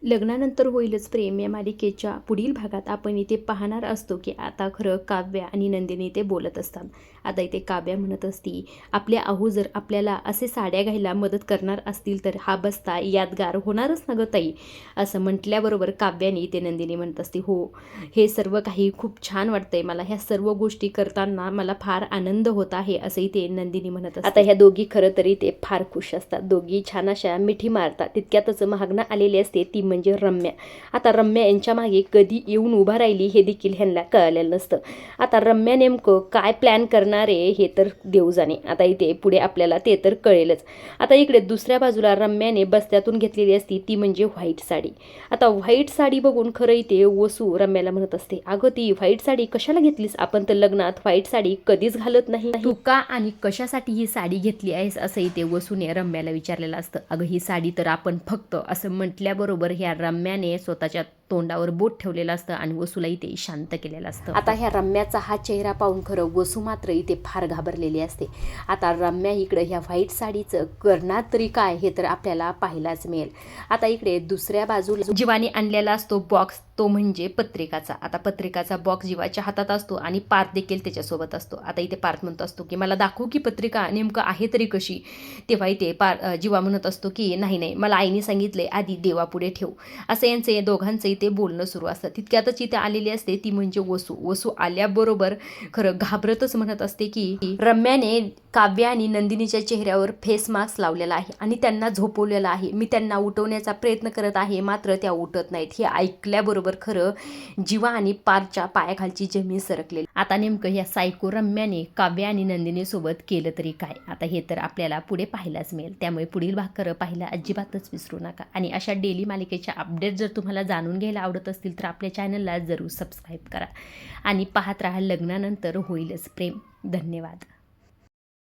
लग्नानंतर होईलच प्रेम या मालिकेच्या पुढील भागात आपण इथे पाहणार असतो की आता खरं काव्या आणि नंदिनी ते बोलत असतात. आता इथे काव्या म्हणत असती, आपल्या आहू जर आपल्याला असे साड्या घ्यायला मदत करणार असतील तर हा बस्ता यादगार होणारच ना गं ताई. असं म्हटल्याबरोबर काव्याने इथे नंदिनी म्हणत असते, हो हे सर्व काही खूप छान वाटतंय मला, ह्या सर्व गोष्टी करताना मला फार आनंद होत आहे असं इथे नंदिनी म्हणत असते. आता ह्या दोघी खरं तरी ते फार खुश असतात. दोघी छान अशा मिठी मारतात. तितक्यातच महागणं आलेली असते ती म्हणजे रम्या. आता रम्या यांच्या मागे कधी येऊन उभा राहिली हे देखील ह्यांना कळलेलं नसतं. आता रम्या नेमकं काय प्लॅन करणार आहे हे तर देव जाणे. आता इथे पुढे आपल्याला ते तर कळेलच. आता इकडे दुसऱ्या बाजूला रम्याने बस्त्यातून घेतलेली असती ती म्हणजे व्हाईट साडी. आता व्हाईट साडी बघून खरं इथे वसू रम्याला म्हणत असते, अगं ती व्हाईट साडी कशाला घेतलीस, आपण तर लग्नात व्हाईट साडी कधीच घालत नाही, तू का आणि कशासाठी ही साडी घेतली आहेस असं इथे वसूने रम्याला विचारलेलं असतं. अगं ही साडी तर आपण फक्त असं म्हटल्याबरोबर ह्या रम्याने स्वतःच्या तोंडावर बोट ठेवलेलं असतं आणि वसूला इथे शांत केलेलं असतं. आता ह्या रम्याचा हा चेहरा पाहून खरं वसू मात्र इथे फार घाबरलेली असते. आता रम्या इकडे ह्या व्हाईट साडीचं करणार तरी काय हे तर आपल्याला पाहायलाच मिळेल. आता इकडे दुसऱ्या बाजूला जीवाने आणलेला असतो बॉक्स, तो म्हणजे पत्रिकाचा. आता पत्रिकाचा बॉक्स जीवाच्या हातात असतो आणि पार्थ देखील त्याच्यासोबत असतो. आता इथे पार्थ म्हणत असतो की मला दाखवू की पत्रिका नेमकं आहे तरी कशी. तेव्हा इथे जीवा म्हणत असतो की नाही नाही, मला आईने सांगितले आधी देवापुढे ठेव. असं यांचे दोघांचं इथे बोलणं सुरू असतं. तितक्यातच इथे आलेली असते ती म्हणजे वसू आल्याबरोबर खरं घाबरतच म्हणत असते की रम्याने काव्या आणि नंदिनीच्या चेहऱ्यावर फेस मास्क लावलेला आहे आणि त्यांना झोपवलेला आहे. मी त्यांना उठवण्याचा प्रयत्न करत आहे मात्र त्या उठत नाहीत. हे ऐकल्याबरोबर खरं जीवा आणि पार्थच्या पायाखालची जमीन सरकलेली. आता नेमकं ह्या सायको रम्याने काव्या आणि नंदिनी सोबत केलं तरी काय, आता हे तर आपल्याला पुढे पाहायलाच मिळेल. त्यामुळे पुढील भाग खरं पाहायला अजिबातच विसरू नका. आणि अशा डेली मालिकेच्या अपडेट जर तुम्हाला जाणून घ्यायला आवडत असतील तर आपल्या चॅनलला जरूर सबस्क्राईब करा आणि पाहत राहा लग्नानंतर होईलच प्रेम. धन्यवाद.